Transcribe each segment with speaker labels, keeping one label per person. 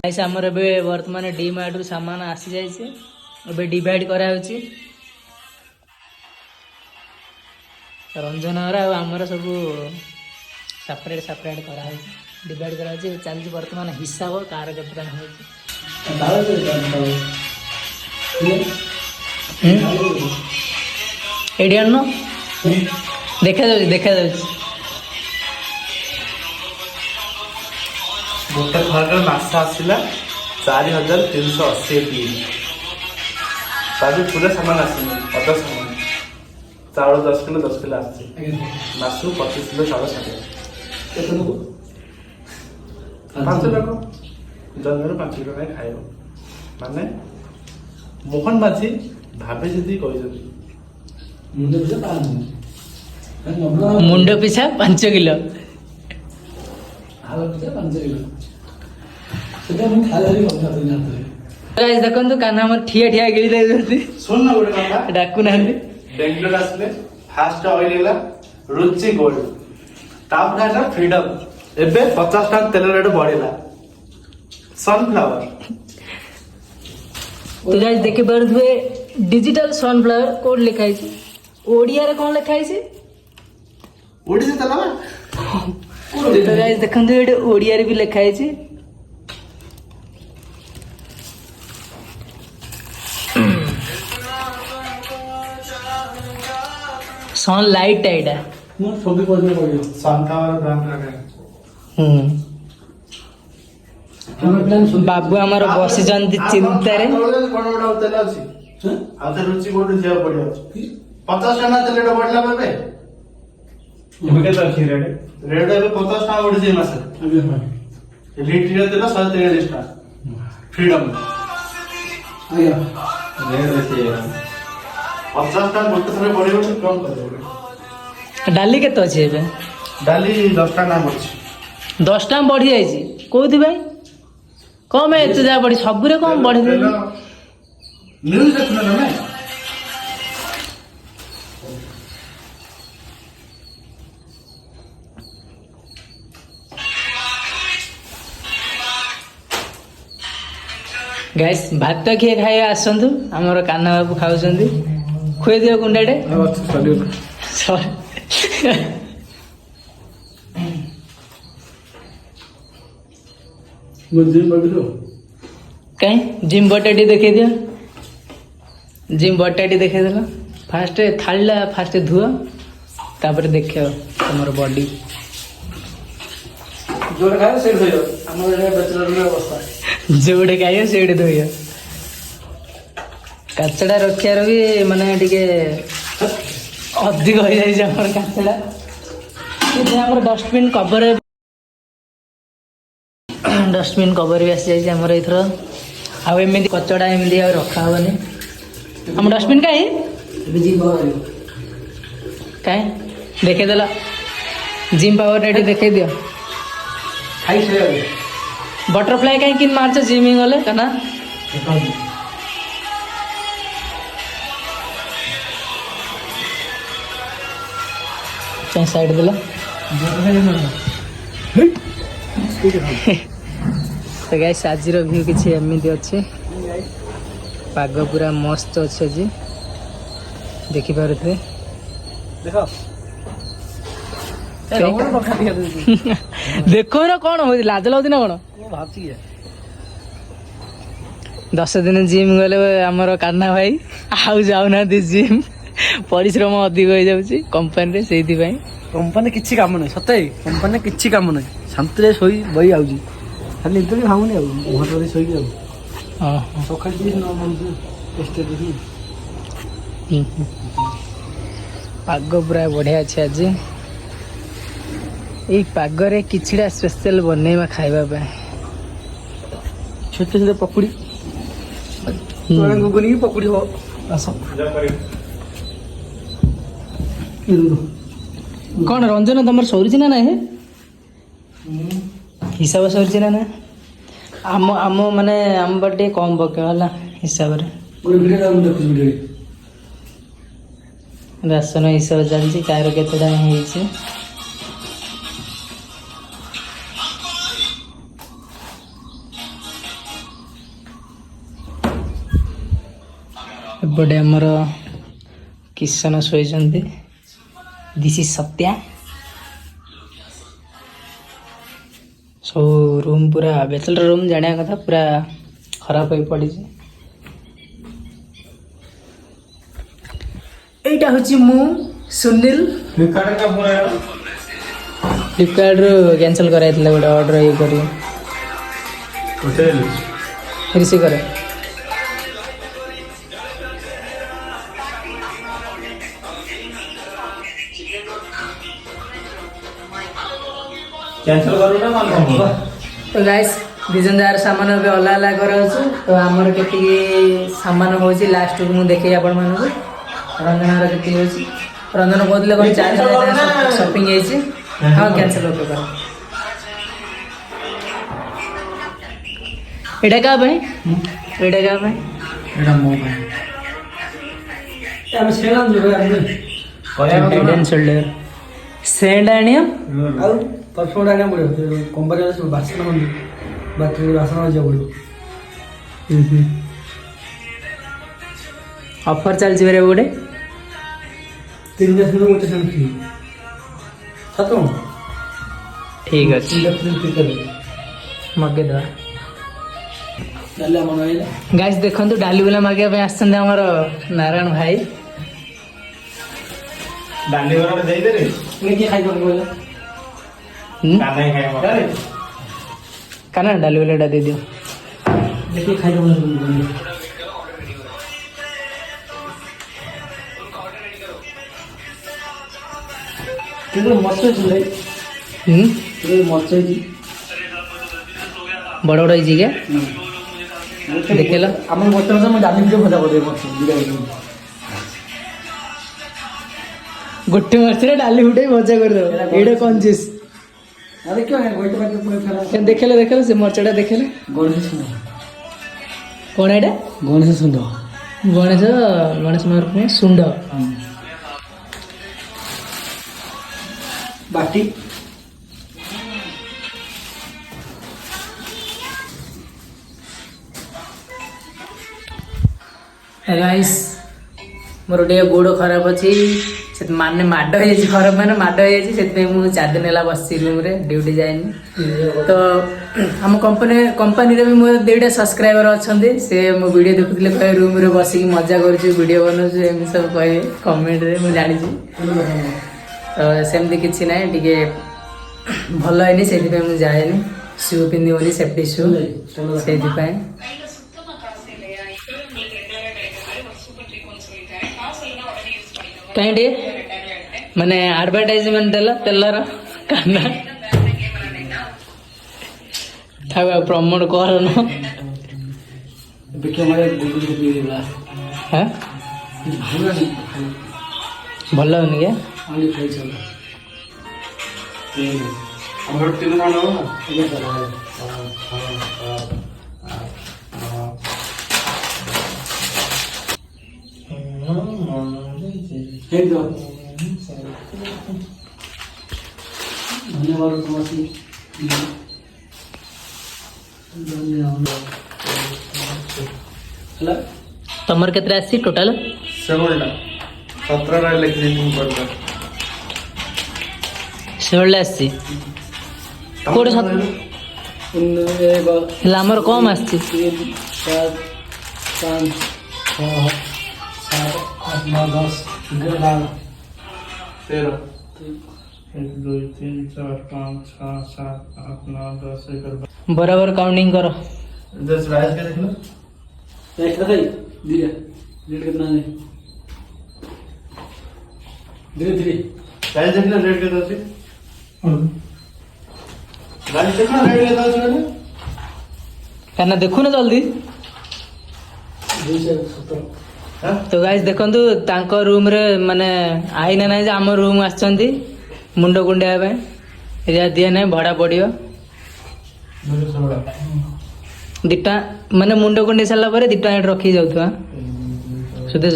Speaker 1: Guys हमर बे वर्तमान D mart सामान आसी जाय छै बे डिवाइड करा होची रंजन और हमर सब सेपरेट सेपरेट करा होची डिवाइड करा होची चलजी वर्तमान हिसाब कार केतना होची एडी अन्न देखा जाय
Speaker 2: गोटे घर मास आसला 4380 पूरा सामान आसनी अदा सामान चाउल 10 किलो आसी मासु 25 किलो चाउल सारे 5 लाख जन 5 किलो नहीं खाए माने मोहन माझी भावे जी
Speaker 1: मुंड पिछा 5 किलो देखो काना ठिया ठिया गिरी
Speaker 2: सुन ना गोटे कथा
Speaker 1: डाकू ना
Speaker 2: बेंगलोर आसले फास्ट ऑयल हैला रुचि गोल्ड तापर हैला फ्रीडम एबे 50 टन तेल रेट बढ़िला सनफ्लावर
Speaker 1: तो गाइस देखे पारुथबे डिजिटल सनफ्लावर कोड लिखाई छी ओडिया रे कोन लिखाई छी
Speaker 2: ओडिया तलवा
Speaker 1: तो गाइस देखंतु एटे ओडिया रे भी लिखाई छी सन लाइट एटा
Speaker 2: मो छबी पड़ने पड़ियो सनफ्लावर ब्रांड रखे
Speaker 1: बाबू हमार बसी जंती चिंता रे
Speaker 2: कोन बडा तेल अछि आते रुचि गोल्ड जिया पड़ियो 50 टन तेल रेट बढ़ला बे एबे केता अछि रेट एबे 50 टका बढ़ि जे मासे लीटर तेल 143 टका फ्रीडम आया रेट अछि 50 टका गोटे थरे बढ़ियो कम कर
Speaker 1: डाली केतो अछि एबे
Speaker 2: डाली 10 टका नाम अछि
Speaker 1: 10 टका बढ़ी जाय छी कोथि भाई कम है एते जा बढ़ी सबरे कम बढ़ी दे
Speaker 2: न्यूज़ देखना ना मैं
Speaker 1: गाइस भात किए खाए आसंतु हमर कान्हा बाबू खाउछंती खुए दियो गुंडाटे कहीं जिम बटाटी देखे दियो जिम बटाटी देखे देला फास्ट थालीला फास्ट धुआ तापर देखियो हमर बॉडी
Speaker 2: जोर खाए सेट होयो हमर बैचलर रे अवस्था
Speaker 1: जोड़े खाइयो सेट धोइयो काचड़ा रखियार भी माने टिके अधिक हो जाय हमर काचड़ा ये हमर डस्टबिन कवर भी आसी जाय हमर इथरो आ एमिति कचड़ा एमिति आ रखा होनी हम डस्टबिन काई काई देखे देला जिम पावर रेडी देखे दियो
Speaker 2: खाई से
Speaker 1: बटरफ्लाई कहीं किन मारछ जिमिंग वाले कना चाहे साइड देला तो गाइस आज रो व्यू किछि एमिति अछि पाग पूरा मस्त अछि जी देखि पारथि
Speaker 2: देखो
Speaker 1: देखो ना कौन हो लाज लाउती ना कौन
Speaker 2: भाबची
Speaker 1: 10 दिन जिम गले हमर कान्हा भाई आउ जाउ ना जिम परिश्रम अधिक हो जाउची कंपनी रे सेति भाई
Speaker 2: कंपनी किछि काम नै सते कंपनी किछि काम नै शांति रे सोई बई आउजी खाली इतनी खाऊनी आ घर रे सोई आ
Speaker 1: हां
Speaker 2: सकाळ दिस न बंदु टेस्ट देखि
Speaker 1: पाग पूरा बढ़िया अछि आज ए पागरे किछिड़ा स्पेशल बनेवा खाइबा पे
Speaker 2: छोटे छोटे पकड़ी तोरा गुगनी की पकड़ी हो आस जा करे
Speaker 1: कौन रंजन तमर सौरछि ना हे हिसाब सौरछि ना आम आम माने आम बटे कम पके होला हिसाब रे
Speaker 2: वीडियो हम देखु वीडियो
Speaker 1: राशन हिसाब चलछि कार केतडा हेछि ଏପଟେ ଆମର କିଶନ ଶୋଇଛନ୍ତି। This is Satya. ସବୁ ରୁମ୍ ପୁରା ବ୍ୟାଚଲର ରୁମ୍ ଜାଣିବା କଥା ପୁରା ଖରାପ ହେଇ ପଡ଼ିଛି। এইটা হচ্ছে ମୁଁ ସୁନିଲ। ଫ୍ଲିପକାର୍ଟରୁ କ୍ୟାନସଲ୍ କରାଯାଇଥିଲା ଗୋଟେ ଅର୍ଡ଼ର ଇଏ କରି ରିସିଭ୍ କରେ। तो गाइस दिजन जार सामान ଏବେ ଅଲଗା ଅଲଗା କରାହେଉଛି। ତ ଆମର କେତିକି ସାମାନ ହେଉଛି ଲାଷ୍ଟକୁ ମୁଁ ଦେଖେଇ ଆପଣମାନଙ୍କୁ। ରଞ୍ଜନର କେତିକି ହେଉଛି। ରଞ୍ଜନ କହୁଥିଲେ କ'ଣ 4,000 ସପିଂ ହେଇଛି। ହଁ କ୍ୟାନସଲ୍ ଓକେ କର। ଏଇଟା କାହା ପାଇଁ? ଏଇଟା କାହା ପାଇଁ?
Speaker 3: ଏଇଟା ମୋ ପାଇଁ। ଆମେ ସେଣ୍ଡ ଆଣିଛୁ
Speaker 1: ହେଡ୍ ଆଣ୍ଡ ସୋଲ୍ଡର ସେଣ୍ଡ ଆଣିବ।
Speaker 3: ଆଉ ପରଫ୍ୟୁମ୍ ଆଣିବାକୁ ପଡ଼ିବ। କମ୍ପାନୀର ସବୁ ବାସନ ବାକି ବାସନ ଯିବାକୁ ପଡ଼ିବ।
Speaker 1: ଅଫର୍ ଚାଲିଛି ବେଳେ ଗୋଟେ
Speaker 3: 3ଟା ସେଣ୍ଡ ଗୋଟେ ସେଣ୍ଡ ଫ୍ରି। ସତ
Speaker 1: ଠିକ୍ ଅଛି
Speaker 3: 3ଟା ଫ୍ରି କରିଦେବେ।
Speaker 1: ମଗେଇଦେବା।
Speaker 3: ତାହେଲେ ଆମର ରହିଲା
Speaker 1: ଗାଇସ୍ ଦେଖନ୍ତୁ ଡାଲି ଗୁଲା ମାଗିବା ପାଇଁ ଆସିଛନ୍ତି ଆମର ନାରାୟଣ ଭାଇ।
Speaker 2: ଡାଲି ବରା ଦେଇଦେଲେ
Speaker 3: କିଏ ଖାଇବ କହିଲ?
Speaker 2: କାନାଇ ଖାଇବ
Speaker 1: କାନା ଡାଲି ଗୁଲାଟା ଦେଇଦିଅ।
Speaker 3: କିଏ ଖାଇବ? କିନ୍ତୁ ମର୍ଚ ଅଛି ଭାଇ। ମର୍ଚ ହେଇଛି
Speaker 1: ବଡ଼ ବଡ଼ ହେଇଛି क्या ଦେଖିଲ?
Speaker 3: ଆମର ମର୍ଚ ଅଛି। ମୁଁ ଡାଲି ଭିତରେ ଭଜା କରିଦେବି ମର୍ଚ
Speaker 1: ଗୋଟେ ମାଛରେ ଡାଲି ଫୁଟେଇ ଭଜା କରିଦେବ। ଏଇଟା କଞ୍ଜୁସ୍।
Speaker 3: ଆରେ କିଏ ଗୋଟେ ପାଖରେ ପୁଣି ଫେରା
Speaker 1: ଦେଖିଲେ ଦେଖିଲେ ସେ ମର୍ଚଟା ଦେଖିଲେ
Speaker 3: ଗଣେଶ ସୁନ୍ଦର।
Speaker 1: କ'ଣ ଏଇଟା?
Speaker 3: ଗଣେଶ ସୁନ୍ଦର।
Speaker 1: ଗଣେଶ ମହାରାଜ ସୁଣ୍ଡ।
Speaker 3: ବାଟି
Speaker 1: ଗାଇସ୍ ମୋର ଟିକେ ଗୋଡ଼ ଖରାପ ଅଛି। ସେ ମାନେ ମାଡ଼ ହେଇଯାଇଛି। ଖରାପ ମାନେ ମାଡ଼ ହେଇଯାଇଛି। ସେଥିପାଇଁ ମୁଁ 4 ଦିନ ହେଲା ବସିଛି ରୁମ୍ରେ ଡ୍ୟୁଟି ଯାଇନି। ତ ଆମ କମ୍ପାନୀରେ ବି ମୋର 2ଟା ସବସ୍କ୍ରାଇବର ଅଛନ୍ତି। ସେ ମୋ ଭିଡ଼ିଓ ଦେଖୁଥିଲେ କହିବେ ରୁମ୍ରେ ବସିକି ମଜା କରୁଛୁ ଭିଡ଼ିଓ ବନାଉଛୁ ଏମିତି ସବୁ କହିବେ କମେଣ୍ଟରେ। ମୁଁ ଜାଣିଛି ତ ସେମିତି କିଛି ନାହିଁ। ଟିକେ ଭଲ ହେଇନି ସେଇଥିପାଇଁ ମୁଁ ଯାଏନି। ସୁ ପିନ୍ଧିବନି ସେଫ୍ଟି ସୁ ସେଇଥିପାଇଁ। କାହିଁ ଟିକେ ମାନେ ଆଡଭର୍ଟାଇଜମେଣ୍ଟ ଦେଲା ତେଲର କାନା ଥାଉ ଆଉ ପ୍ରମୋଟ କରନ। ହଁ ଭଲ ହଉନି କି?
Speaker 2: ଆମର 3 ଖଣ୍ଡ ହବ ନା
Speaker 3: ଧନ୍ୟବାଦ ସମସ୍ତେ। ହେଲା
Speaker 1: ତମର କେତେଟା ଆସିଛି ଟୋଟାଲ?
Speaker 2: 17ଟା 17ଟା ଲେଖିଦେଇଛି ମୁଁ କରିଦେବି।
Speaker 1: 16ଟା ଆସିଛି। କୋଉଠି ହେଲେ ଆମର କମ୍ ଆସିଛି।
Speaker 3: 3, 4, 5, 6, 7, 8, 9, 10, 11,
Speaker 2: 13 1 2 3 4 5 6 7 8 9 10 11
Speaker 1: बराबर काउंटिंग करो।
Speaker 2: 10 राइस के देख लो
Speaker 3: एक्स्ट्रा खाई धीरे रेट कितना है धीरे धीरे
Speaker 2: राइस देख लो रेट कितना है राइस देखना रेट कितना है
Speaker 1: कहना देखो ना जल्दी।
Speaker 3: 270
Speaker 1: तो गाइस देखंतु तांको रूम रे माने आईना नाही जे हम रूम आछंती मुंडो गुंडा पे एजा दिया नाही भड़ा पड़ियो
Speaker 2: 216
Speaker 1: दिटा माने मुंडो गुंडे सला परे दिटा एट रखी जाउथवा सुदेश।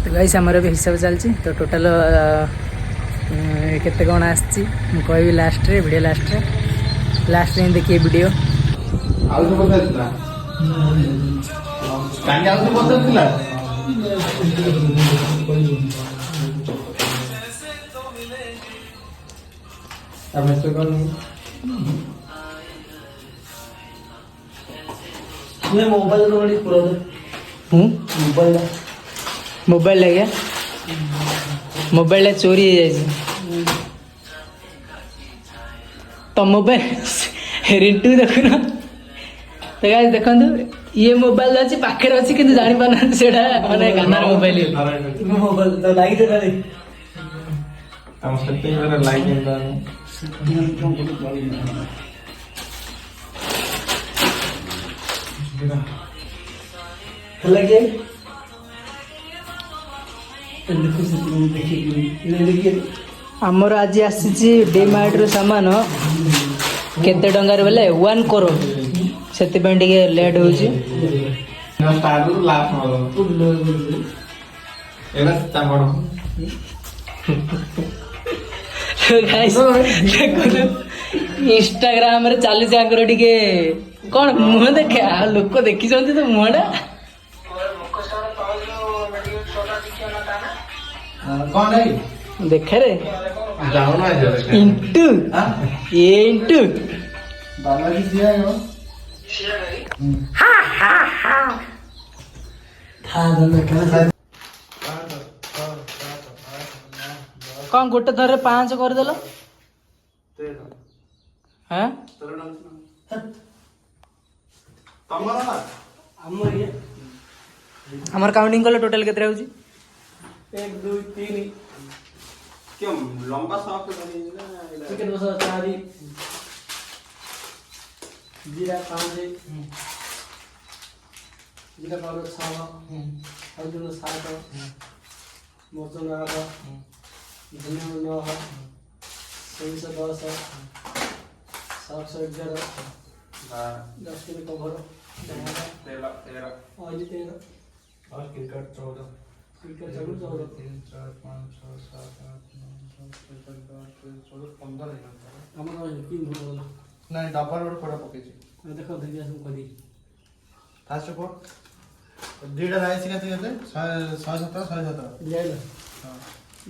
Speaker 1: तो गाइस हमर भी हिसाब चलची तो टोटल केते कोन आछी मु कहबी लास्ट रे वीडियो लास्ट रे देखिए वीडियो
Speaker 2: आउ तो पता था କାହିଁକି ଆଉ ତୁ ପଚାରୁଥିଲା
Speaker 3: ଆମେ ତ କଣ ତୁମେ ମୋବାଇଲ ର ପୁରା ମୋବାଇଲ
Speaker 1: ମୋବାଇଲ ଆଜ୍ଞା ମୋବାଇଲ ଚୋରି ହେଇଯାଇଛି ତ ମୋବାଇଲ ରିଣ୍ଟୁ ଦେଖୁନ ତ guys ଦେଖନ୍ତୁ ଇଏ ମୋବାଇଲ ଅଛି ପାଖରେ ଅଛି କିନ୍ତୁ ଜାଣିପାରୁନାହାନ୍ତି ସେଇଟା ମାନେ ଗାନାର ମୋବାଇଲ
Speaker 3: ମୋବାଇଲ ତ ଲାଗିతే ନାଇଁ
Speaker 2: ଆମ ସେତିକି ଲାଇକ୍
Speaker 3: ହେଲା କି ଦେଖି
Speaker 1: ଆମର ଆଜି ଆସିଛି ଡିମାର୍ଟରୁ ସାମାନ କେତେ ଟଙ୍କାରେ ବୋଲେ 1 crore ସେଥିପାଇଁ ଟିକେ ଲେଟ୍ ହେଉଛି ଇନଷ୍ଟାଗ୍ରାମରେ ଚାଲିଛି ଆଙ୍କର ଟିକେ କଣ ମୁହଁ ଦେଖେ ଆଉ ଲୋକ ଦେଖିଛନ୍ତି ତ ମୁହଁଟା
Speaker 2: କଣ
Speaker 1: ଦେଖରେ
Speaker 2: ଯାଉନା
Speaker 1: ଇଣ୍ଟୁ ଏ ଇଣ୍ଟୁ
Speaker 2: ବାଲାଜୀ ଦିଆ
Speaker 1: କଣ ଗୋଟେ ଥରରେ 5 କରିଦେଲ ହଁ
Speaker 2: ତମର ନା
Speaker 1: ଆମର କାଉଣ୍ଟିଂ କଲେ ଟୋଟାଲ କେତେ ହେଉଛି
Speaker 3: 1 2 3
Speaker 2: क्यों लंबा सॉफ्ट
Speaker 3: चिकन मसाला 4 जीरा 5 जीरा पाउडर 6 हल्दी 7 मर्च 8 धनिया 9 सोरिष 10 साग 11 10 किलो कवर 13 ऑयल 13
Speaker 2: और क्रिकेट 14
Speaker 3: क्रिकेट 14
Speaker 2: 3 4 5 6 7 8 9
Speaker 3: ଆମର କି ଭଲ
Speaker 2: ନାଇଁ ଡବଲ ରୋड କୋଡା ପକେଇଛି
Speaker 3: ଦେଖ ଧରି ଆସୁ କଦି
Speaker 2: ଫାଷ୍ଟ କୋଡ ଦିଟା ରାଇସ୍ କେତେ କେତେ 117 117
Speaker 3: ଲେଲ
Speaker 2: ହଁ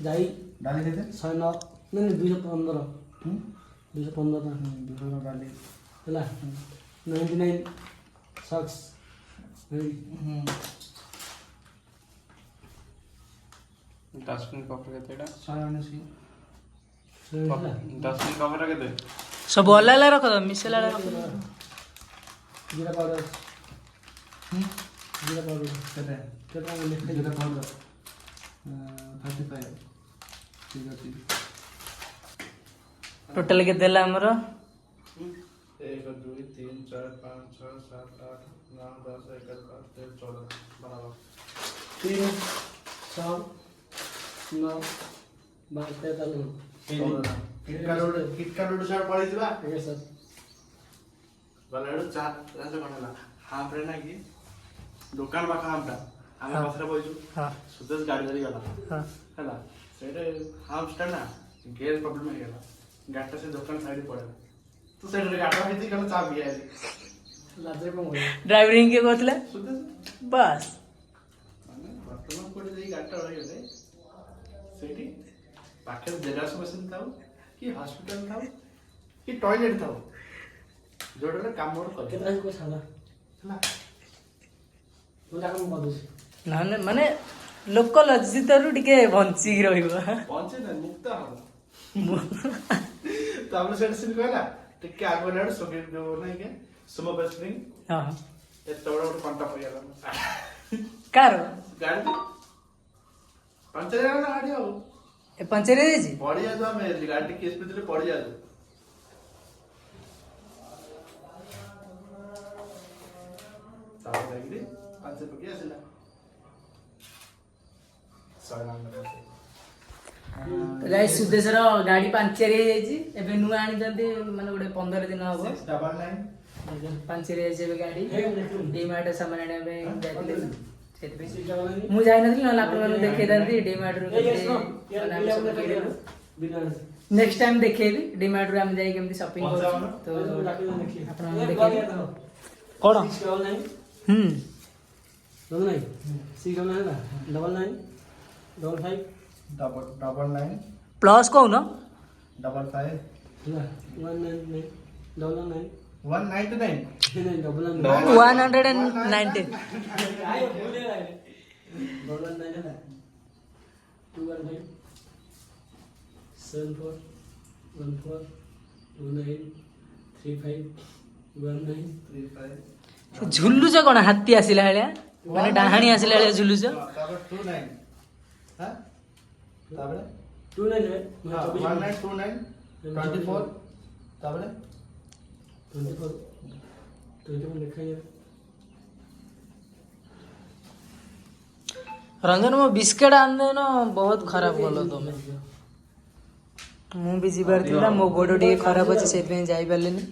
Speaker 3: ଯାଇ
Speaker 2: ଡାଲି କେତେ
Speaker 3: 109 ନାଇଁ 215 215 ନା
Speaker 2: ଦୁଧର ଡାଲି
Speaker 3: ହେଲା 99 ସକ୍ସ
Speaker 2: ଡଷ୍ଟବିନ୍ କଭର କେତେ ଏଟା 119
Speaker 3: ହେଲା
Speaker 2: ଡଷ୍ଟବିନ୍ କଭର କେତେ
Speaker 1: ସବୁ ଅଲଗା ଅଲଗା ରଖ ମିଶେଲା ରଖ
Speaker 3: जीरा पाउडर जीरा पाउडर
Speaker 2: କେତେ
Speaker 3: केतना लिखते
Speaker 2: जीरा पाउडर 35 ठीक ଅଛି
Speaker 1: ଟୋଟାଲ କେତେ ହେଲା ଆମର
Speaker 2: 1 2 3 4 5 6 7 8 9 10 11 12 13 14 बराबर
Speaker 3: 3 6 9 12 13
Speaker 2: किटका रोड साइड पड़ी दिबा
Speaker 3: ये सर
Speaker 2: गलाडू चार राजा बनला हाफ रे ना कि दुकान पाखा हमटा आमे पाखरे बइजु
Speaker 1: हां
Speaker 2: सुदेश गाड़ी धरी गला
Speaker 1: हां
Speaker 2: हैला सेटे हाफ स्टैंड ना गेयर प्रॉब्लम है गला गाटा से दुकान साइड पड़े तो सेटे गाटा हिती कल चाबी आली
Speaker 3: लाजरे को बोल
Speaker 1: ड्राइवरिंग के करथले
Speaker 2: सुदेश
Speaker 1: बस
Speaker 2: माने वर्तमान कोटे देई गाटा रही गले सेठी पाखे जेरास मशीन थाउ कि हॉस्पिटल थाउ कि टॉयलेट थाउ जोडले काम मोर कर
Speaker 3: केतना को छाला
Speaker 2: हैला
Speaker 3: मुझे काम कर दो
Speaker 1: ନା ମାନେ ଲୋକ ଲଜ୍ଜିତରୁ ଟିକେ ବଞ୍ଚିକି ରହିବ
Speaker 2: पहुंचे ना मुक्त हम तामले सेट सिन कहला टिके आगो लाड सके जो नहीं के सुमो बेस्टिंग
Speaker 1: ହଁ
Speaker 2: एत बड़ बड़ पंटा पइला
Speaker 1: କାର
Speaker 2: गाड़ी पंचर ना गाड़ी हो
Speaker 1: ଏ ପଞ୍ଚରେ ଦେଇଛି
Speaker 2: पड़ी जा हमें गाड़ी केस पे दिले पड़ी जा ताऊ लागिले पंचर पके आसिला
Speaker 1: ଗାଇ ସୁଦେଶର ଗାଡି ପାଞ୍ଚେରି ହେଇଯାଇଛି ଏବେ ନୂଆ ଆଣିଛନ୍ତି ମାନେ ଗୋଟେ 15 ଦିନ ହବ
Speaker 2: 699
Speaker 1: ପାଞ୍ଚେରି ହେଇଯାଇଛି ଏବେ ଗାଡି ଡିମାର୍ଟ ସାମାନ ଆଣିବା ପାଇଁ ଯାଇଥିଲେ ସେଥିପାଇଁ ମୁଁ ଯାଇନଥିଲି ନହେଲେ ଆପଣମାନଙ୍କୁ ଦେଖେଇଥାନ୍ତି ଡିମାର୍ଟରୁ ନେକ୍ସଟ ଟାଇମ ଦେଖେଇବି ଡିମାର୍ଟରୁ ଆମେ ଯାଇ କେମିତି ସପିଂ କରୁଛୁ ତ ଆପଣମାନଙ୍କୁ ଦେଖେଇବି କଣ
Speaker 3: double 9 6 double 9 double 9 double 5
Speaker 2: double 9
Speaker 1: plus कौन
Speaker 2: डबल 5
Speaker 3: ହେଲା 199 डबल 9
Speaker 2: 199
Speaker 3: डबल 9
Speaker 1: 190
Speaker 3: आयो भूल गया डबल 9 ହେଲା 215 74 14 29 35 19
Speaker 2: 35
Speaker 1: झुलुच कौन हाथी आसिला भाया माने डाहाणी आसिला भाया झुलुच
Speaker 2: तापर 29 हां तापर
Speaker 3: 29
Speaker 2: 1929 24 तापर
Speaker 3: 24 लिखा है
Speaker 1: रंजन मो बिस्केट आंदेन बहुत खराब गलो तुम मु भी जीवार थिला मो गोड़ टे खराब अछि से पे जाई परलेनी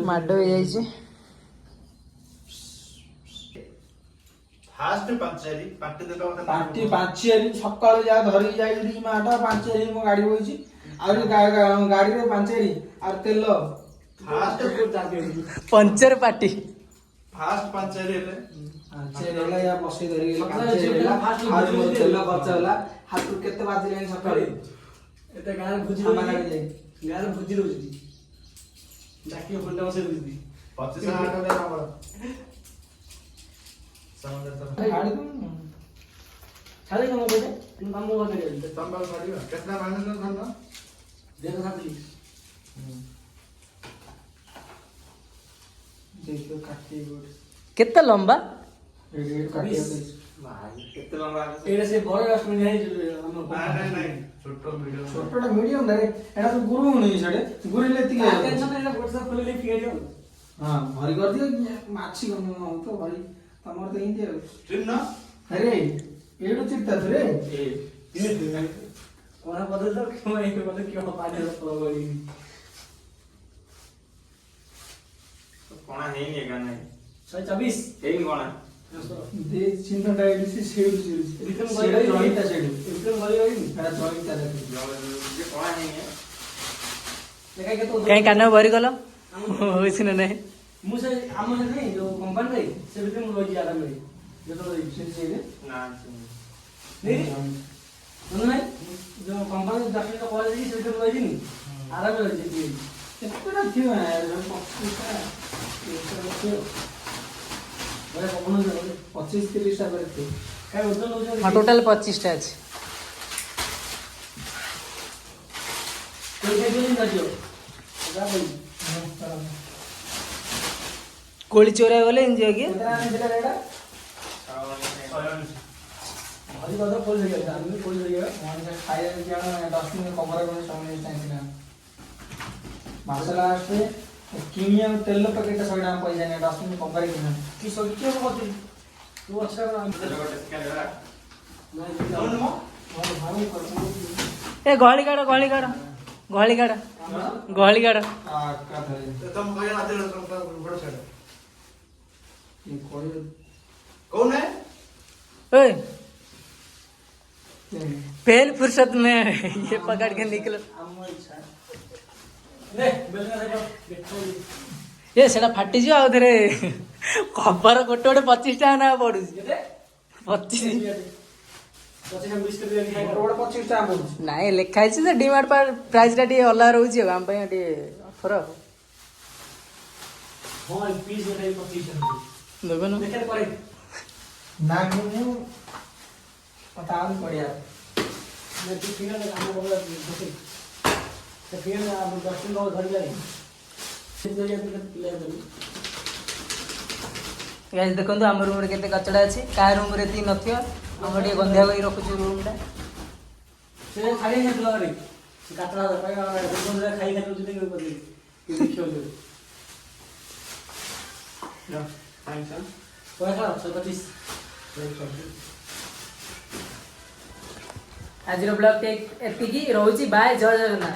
Speaker 1: माडो हो जाई
Speaker 2: फास्ट पंचायरी पार्टी देखा होता
Speaker 4: पार्टी पांचेरी सकाळू जा धरी जाई माटा पांचेरी मो गाडी होईची आउरी गाडी रे पांचेरी आर तेल
Speaker 2: फास्ट
Speaker 1: पंचर पार्टी
Speaker 2: फास्ट पंचायरी हेले
Speaker 4: पांचेरी होला या बसी धरी गेली पांचेरी होला आउरी मो तेल खर्च होला हातु केते बाजिले सकाळू
Speaker 3: एते गाना भुजी
Speaker 4: सामान लागी जाई
Speaker 3: गाना भुजी रोजी डाकी फंडा बसे रोजी
Speaker 2: 25 8 दे हमर समझ
Speaker 4: गाडी
Speaker 3: छाले कम बेटे इन काम को करने के
Speaker 2: संभाल मारिबा कितना माइनस न धरना
Speaker 3: देखो साथी
Speaker 4: देखो काटी गोड
Speaker 1: केते लंबा
Speaker 4: रेडी काटी
Speaker 2: भाई कितने लंबा
Speaker 3: एरे से बड़े राष्ट्र में नहीं हम
Speaker 2: नहीं छोटो वीडियो
Speaker 4: छोटोटा मीडियम रे एटा तो गुरु हुनी छडे गुरु ले तिके
Speaker 3: टेंशन नहीं व्हाट्सएप खोले ले फिर दियो
Speaker 4: हां भरी कर दियो माछी गम तो भरी तमर तो इंते
Speaker 2: ट्रिम ना
Speaker 4: अरे एडो चित्ता रे
Speaker 3: कोना बदल दो क्यों एक बदल क्यों पानी रो फ्लो गई
Speaker 5: कोणा है नहीं गाना
Speaker 3: 124
Speaker 5: है कोणा
Speaker 4: दे चिन्ह dialysis schedule
Speaker 3: return
Speaker 4: schedule Rohit schedule
Speaker 3: return वाली गई
Speaker 4: एटा रोहित
Speaker 5: ये कोणा है नहीं
Speaker 3: देखा के तो
Speaker 1: कहीं कान भरी गलो होइछ न नहीं
Speaker 3: मुझे आम नहीं जो कंपनी रे से भी मुझे रोजी आराम में जो तो से
Speaker 5: ना
Speaker 3: नहीं नहीं जो कंपनी डॉक्टर को कॉलेज से भी रोजी नहीं आराम में रोजी
Speaker 4: एटा थियो यार 25 30 टा करते
Speaker 3: काय उधर लोग
Speaker 1: हाँ टोटल 25 टा अछि
Speaker 3: कोई के दिन जाजो जा भाई
Speaker 1: कोली चोरा गले एंजॉय के
Speaker 4: केतना ने दिला रेडा
Speaker 3: अभी तो खोल दिया हमने खोल दिया
Speaker 4: मान से खाया क्या 10 दिन कवर में सामने चाहिए ना मसाला आसे किमिया तेल पैकेट सगळा पैसा ने 10 दिन कवर के ना
Speaker 3: कि सब क्या होती वो अच्छा ना
Speaker 1: ए गहली काढ गहली काढ गहली काढ
Speaker 4: आ का धरे
Speaker 2: तुम कोई आते हो तुम बड़ा छड़
Speaker 4: ये कोई
Speaker 2: कौन है
Speaker 1: ओए पहल फुर्सत में ये पकड़ के निकलो
Speaker 4: आम इच्छा
Speaker 3: ले बेलना देखो देखो
Speaker 1: ये सेटा फाटी जियो आउ थरे खबर गोटे गोटे 25 टा ना पडु
Speaker 3: ये
Speaker 1: 25
Speaker 3: પછી हम बिस्किट दे खाई
Speaker 4: रोड 25 टा बोल
Speaker 1: ନାଇଁ ଲେଖା ହେଇଛି ଯେ ଡିମାର୍ଟ ପ୍ରାଇସ୍ ଟା ଟିକେ ଅଲଗା ରହୁଛି ଆଉ ଆମ ପାଇଁ ଟିକେ ଅଫର
Speaker 3: हां पीस दे 25
Speaker 1: ଦେଖୁନ
Speaker 3: देखे पड़े
Speaker 4: ना मु पता नहीं पड़िया
Speaker 3: मैं तो फिर ना काम कर रहा हूं तो फिर ना आप 10 दिन और घर जाए सिद्ध जाए तो ले दो
Speaker 1: गाइस देखंतु हम रूम रे केते कचड़ा अछि का रूम रे ती नथियो हम ଟିକେ गंधिया କରି ରଖୁଛୁ रूम ଟା
Speaker 3: से खाली है तो रे काटला पाएगा दूध खाई खाई तुझे नहीं पता ये देखियो जो
Speaker 2: या थैंक्स
Speaker 3: पैसा 125
Speaker 1: ଆଜିର ବ୍ଲଗ ଏତିକି ରହୁଛି ବାଏ ଜୟ ଜଗନ୍ନାଥ